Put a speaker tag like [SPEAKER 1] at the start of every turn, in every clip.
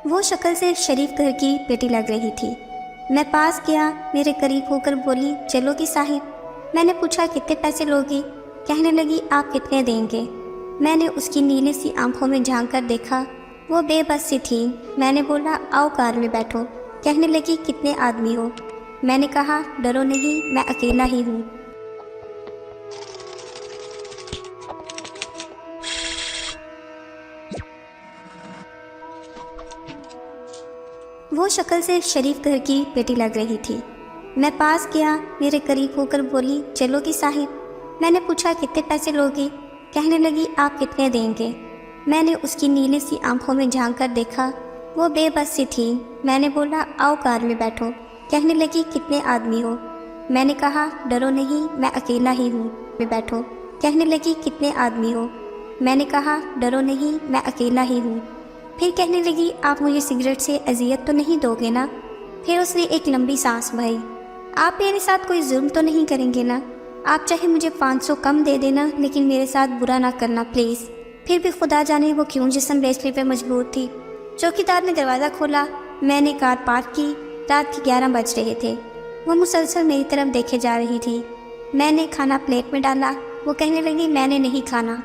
[SPEAKER 1] وہ شکل سے شریف گھر کی بیٹی لگ رہی تھی۔ میں پاس گیا، میرے قریب ہو کر بولی، چلو گی صاحب؟ میں نے پوچھا کتنے پیسے لوگی؟ کہنے لگی آپ کتنے دیں گے؟ میں نے اس کی نیلے سی آنکھوں میں جھانک کر دیکھا، وہ بے بس سی تھی۔ میں نے بولا آؤ کار میں بیٹھو۔ کہنے لگی کتنے آدمی ہو؟ میں نے کہا ڈرو نہیں، میں اکیلا ہی ہوں۔ وہ شکل سے شریف گھر کی بیٹی لگ رہی تھی۔ میں پاس گیا، میرے قریب ہو کر بولی، چلو گی صاحب؟ میں نے پوچھا کتنے پیسے لوگی؟ کہنے لگی آپ کتنے دیں گے؟ میں نے اس کی نیلے سی آنکھوں میں جھانک کر دیکھا، وہ بے بس سی تھی۔ میں نے بولا آؤ کار میں بیٹھو۔ کہنے لگی کتنے آدمی ہو؟ میں نے کہا ڈرو نہیں، میں اکیلا ہی ہوں۔ میں بیٹھو۔ کہنے لگی کتنے آدمی ہو؟ میں نے کہا ڈرو نہیں، میں اکیلا ہی ہوں۔ پھر کہنے لگی آپ مجھے سگریٹ سے اذیت تو نہیں دو گے نا؟ پھر اس نے ایک لمبی سانس بھری۔ آپ میرے ساتھ کوئی ظلم تو نہیں کریں گے نا؟ آپ چاہے مجھے 500 کم دے دینا، لیکن میرے ساتھ برا نہ کرنا پلیز۔ پھر بھی خدا جانے وہ کیوں جسم بیچنے پہ مجبور تھی۔ چوکیدار نے دروازہ کھولا، میں نے کار پارک کی۔ رات کے 11 بج رہے تھے۔ وہ مسلسل میری طرف دیکھے جا رہی تھی۔ میں نے کھانا پلیٹ میں ڈالا، وہ کہنے لگی میں نے نہیں کھانا۔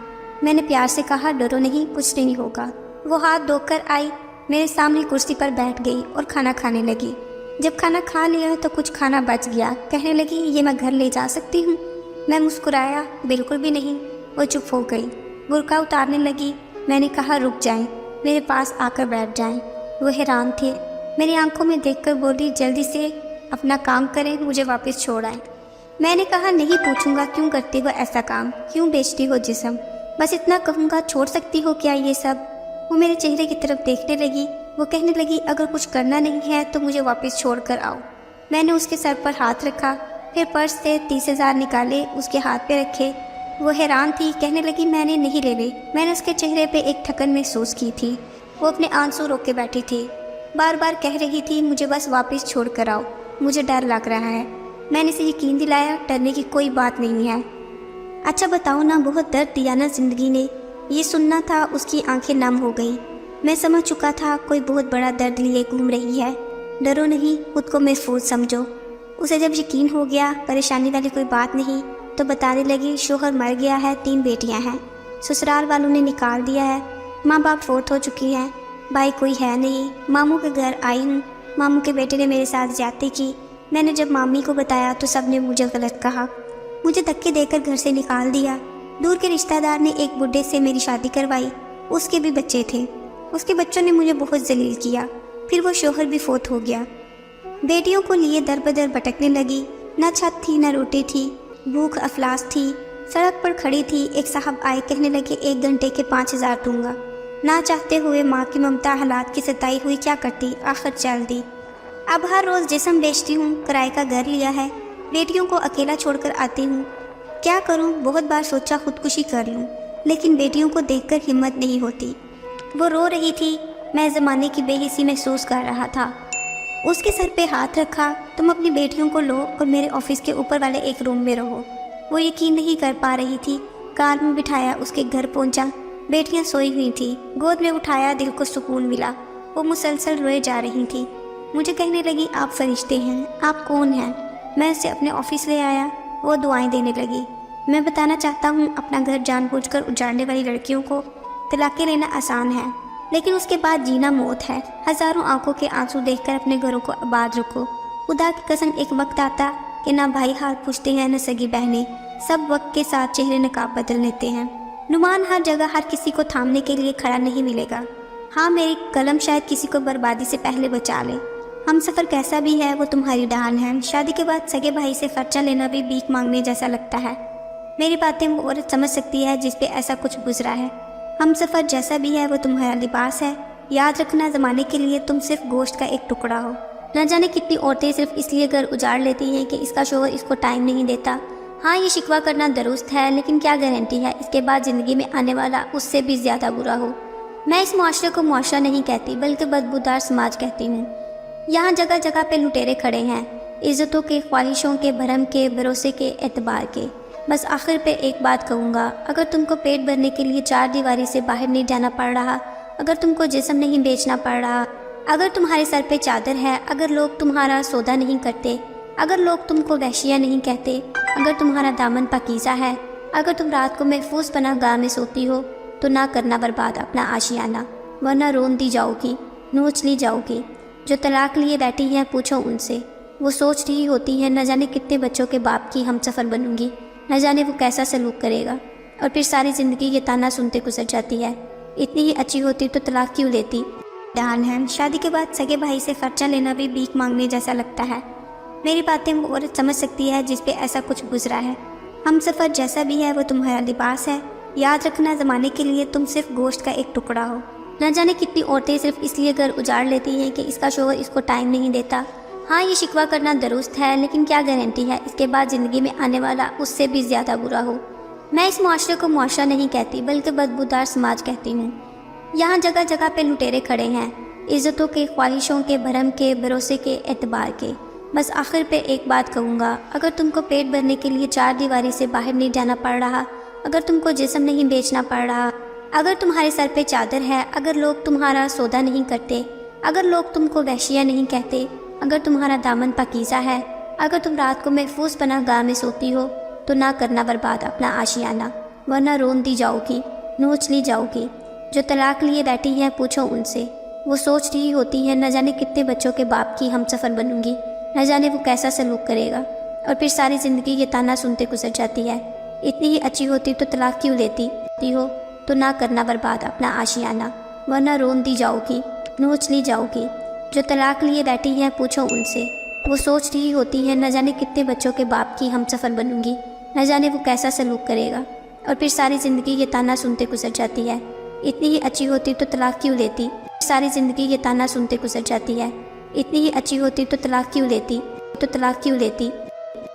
[SPEAKER 1] میں نے پیار سے کہا ڈرو نہیں، کچھ نہیں ہوگا۔ وہ ہاتھ دھو کر آئی، میرے سامنے کرسی پر بیٹھ گئی اور کھانا کھانے لگی۔ جب کھانا کھا لیا تو کچھ کھانا بچ گیا۔ کہنے لگی یہ میں گھر لے جا سکتی ہوں؟ میں مسکرایا، بالکل بھی نہیں۔ وہ چپ ہو گئی، برقع اتارنے لگی۔ میں نے کہا رک جائیں، میرے پاس آ کر بیٹھ جائیں۔ وہ حیران تھے، میری آنکھوں میں دیکھ کر بولی جلدی سے اپنا کام کریں، مجھے واپس چھوڑ آئیں۔ میں نے کہا نہیں پوچھوں گا کیوں کرتی ہو ایسا کام، کیوں بیچتی ہو جسم، بس اتنا کہوں گا چھوڑ سکتی ہو کیا یہ سب؟ وہ میرے چہرے کی طرف دیکھنے لگی۔ وہ کہنے لگی اگر کچھ کرنا نہیں ہے تو مجھے واپس چھوڑ کر آؤ۔ میں نے اس کے سر پر ہاتھ رکھا، پھر پرس سے 30,000 نکالے اس کے ہاتھ پہ رکھے۔ وہ حیران تھی، کہنے لگی میں نے نہیں لے لے۔ میں نے اس کے چہرے پہ ایک تھکن محسوس کی تھی۔ وہ اپنے آنسو روک کے بیٹھی تھی، بار بار کہہ رہی تھی مجھے بس واپس چھوڑ کر آؤ، مجھے ڈر لگ رہا ہے۔ میں نے اسے یقین دلایا ڈرنے کی کوئی بات نہیں ہے۔ اچھا بتاؤ نا، بہت درد دیا نا زندگی نے؟ یہ سننا تھا، اس کی آنکھیں نم ہو گئیں۔ میں سمجھ چکا تھا کوئی بہت بڑا درد لیے گھوم رہی ہے۔ ڈرو نہیں، خود کو محفوظ سمجھو۔ اسے جب یقین ہو گیا پریشانی والی کوئی بات نہیں تو بتانے لگی شوہر مر گیا ہے، 3 بیٹیاں ہیں، سسرال والوں نے نکال دیا ہے، ماں باپ فوت ہو چکی ہیں، بھائی کوئی ہے نہیں، ماموں کے گھر آئی ہوں، ماموں کے بیٹے نے میرے ساتھ زیادتی کی۔ میں نے جب مامی کو بتایا تو سب نے مجھے غلط کہا، مجھے دھکے دے کر گھر سے نکال دیا۔ دور کے رشتہ دار نے ایک بڈھے سے میری شادی کروائی، اس کے بھی بچے تھے، اس کے بچوں نے مجھے بہت ذلیل کیا، پھر وہ شوہر بھی فوت ہو گیا۔ بیٹیوں کو لیے در بدر بھٹکنے لگی، نہ چھت تھی نہ روٹی تھی، بھوک افلاس تھی، سڑک پر کھڑی تھی۔ ایک صاحب آئے، کہنے لگے 1 گھنٹے کے 5,000 دوں گا۔ نہ چاہتے ہوئے ماں کی ممتا حالات کی ستائی ہوئی، کیا کرتی، آخر چل دی۔ اب ہر روز جسم بیچتی ہوں، کرائے کا گھر لیا ہے، بیٹیوں کو اکیلا چھوڑ کر آتی ہوں۔ کیا کروں، بہت بار سوچا خودکشی کر لوں، لیکن بیٹیوں کو دیکھ کر ہمت نہیں ہوتی۔ وہ رو رہی تھی، میں زمانے کی بے حسی محسوس کر رہا تھا۔ اس کے سر پہ ہاتھ رکھا، تم اپنی بیٹیوں کو لو اور میرے آفس کے اوپر والے ایک روم میں رہو۔ وہ یقین نہیں کر پا رہی تھی۔ کار میں بٹھایا، اس کے گھر پہنچا، بیٹیاں سوئی ہوئی تھیں، گود میں اٹھایا، دل کو سکون ملا۔ وہ مسلسل روئے جا رہی تھی۔ مجھے کہنے لگی آپ فرشتے ہیں، آپ کون ہیں؟ میں اسے اپنے آفس لے آیا، وہ دعائیں دینے لگی۔ میں بتانا چاہتا ہوں اپنا گھر جان بوجھ کر اجاڑنے والی لڑکیوں کو طلاقیں لینا آسان ہے، لیکن اس کے بعد جینا موت ہے۔ ہزاروں آنکھوں کے آنسو دیکھ کر اپنے گھروں کو آباد رکھو۔ خدا کی قسم ایک وقت آتا کہ نہ بھائی حال پوچھتے ہیں نہ سگی بہنیں، سب وقت کے ساتھ چہرے نقاب بدل لیتے ہیں۔ نعمان ہر جگہ ہر کسی کو تھامنے کے لیے کھڑا نہیں ملے گا۔ ہاں میری قلم شاید کسی کو بربادی سے پہلے بچا لے۔ ہم سفر کیسا بھی ہے وہ تمہاری ڈال ہے۔ شادی کے بعد سگے بھائی سے خرچہ لینا بھی بھیک مانگنے جیسا لگتا ہے۔ میری باتیں وہ عورت سمجھ سکتی ہے جس پہ ایسا کچھ گزرا ہے۔ ہم سفر جیسا بھی ہے وہ تمہارا لباس ہے۔ یاد رکھنا زمانے کے لیے تم صرف گوشت کا ایک ٹکڑا ہو۔ نہ جانے کتنی عورتیں صرف اس لیے گھر اجاڑ لیتی ہیں کہ اس کا شوہر اس کو ٹائم نہیں دیتا۔ ہاں یہ شکوہ کرنا درست ہے، لیکن کیا گارنٹی ہے اس کے بعد زندگی میں آنے والا اس سے بھی زیادہ برا ہو۔ میں اس معاشرے کو معاشرہ نہیں کہتی بلکہ بدبودار سماج کہتی ہوں۔ یہاں جگہ جگہ پہ لٹیرے کھڑے ہیں، عزتوں کے، خواہشوں کے، بھرم کے، بھروسے کے، اعتبار کے۔ بس آخر پہ ایک بات کہوں گا، اگر تم کو پیٹ بھرنے کے لیے 4 دیواری سے باہر نہیں جانا پڑ رہا، اگر تم کو جسم نہیں بیچنا پڑ رہا، اگر تمہارے سر پہ چادر ہے، اگر لوگ تمہارا سودا نہیں کرتے، اگر لوگ تم کو وحشیہ نہیں کہتے، اگر تمہارا دامن پاکیزہ ہے، اگر تم رات کو محفوظ پناہ گاہ میں سوتی ہو، تو نہ کرنا برباد اپنا آشیانہ، ورنہ رون دی جاؤ گی، نوچ لی جاؤ گی۔ جو طلاق لیے بیٹھی ہیں پوچھو ان سے، وہ سوچ رہی ہوتی ہیں نہ جانے کتنے بچوں کے باپ کی ہم سفر بنوں گی، نہ جانے وہ کیسا سلوک کرے گا، اور پھر ساری زندگی یہ تانا سنتے گزر جاتی ہے، اتنی ہی اچھی ہوتی تو طلاق کیوں لیتی۔ ڈان ہے، شادی کے بعد سگے بھائی سے خرچہ لینا بھی بھیک مانگنے جیسا لگتا ہے۔ میری باتیں وہ عورت سمجھ سکتی ہے جس پہ ایسا کچھ گزرا ہے۔ ہم سفر جیسا بھی ہے وہ تمہارا لباس ہے، یاد رکھنا زمانے کے لیے تم صرف گوشت کا ایک ٹکڑا ہو۔ نہ جانے کتنی عورتیں صرف اس لیے گھر اجاڑ لیتی ہیں کہ اس کا شوہر اس کو ٹائم نہیں دیتا۔ ہاں یہ شکوہ کرنا درست ہے، لیکن کیا گارنٹی ہے اس کے بعد زندگی میں آنے والا اس سے بھی زیادہ برا ہو۔ میں اس معاشرے کو معاشرہ نہیں کہتی بلکہ بدبودار سماج کہتی ہوں۔ یہاں جگہ جگہ پہ لٹیرے کھڑے ہیں، عزتوں کے، خواہشوں کے، بھرم کے، بھروسے کے، اعتبار کے۔ بس آخر پہ ایک بات کہوں گا، اگر تم کو پیٹ بھرنے کے لیے چار دیواری سے باہر نہیں جانا پڑ رہا، اگر تم کو جسم نہیں بیچنا پڑ رہا، اگر تمہارے سر پہ چادر ہے، اگر لوگ تمہارا سودا نہیں کرتے، اگر لوگ تم کو وحشیہ نہیں کہتے، اگر تمہارا دامن پاکیزہ ہے، اگر تم رات کو محفوظ پناہ گاہ میں سوتی ہو، تو نہ کرنا برباد اپنا آشیانہ، ورنہ رون دی جاؤ گی، نوچ لی جاؤ گی۔ جو طلاق لیے بیٹھی ہیں پوچھو ان سے، وہ سوچ رہی ہوتی ہیں نہ جانے کتنے بچوں کے باپ کی ہم سفر بنوں گی، نہ جانے وہ کیسا سلوک کرے گا، اور پھر ساری زندگی یہ تانا سنتے گزر جاتی ہے، اتنی ہی اچھی ہوتی تو طلاق کیوں لیتی ہو، تو نہ کرنا برباد اپنا آشیانہ، ورنہ رون دی جاؤ گی، نوچ لی جاؤ گی۔ جو طلاق لیے بیٹھی ہیں پوچھو ان سے، وہ سوچ رہی ہوتی ہیں نہ جانے کتنے بچوں کے باپ کی ہم سفر بنوں گی، نہ جانے وہ کیسا سلوک کرے گا، اور پھر ساری زندگی یہ تانا سنتے گزر جاتی ہے، اتنی ہی اچھی ہوتی تو طلاق کیوں لیتی، ساری زندگی یہ تانا سنتے گزر جاتی ہے، اتنی ہی اچھی ہوتی تو طلاق کیوں لیتی۔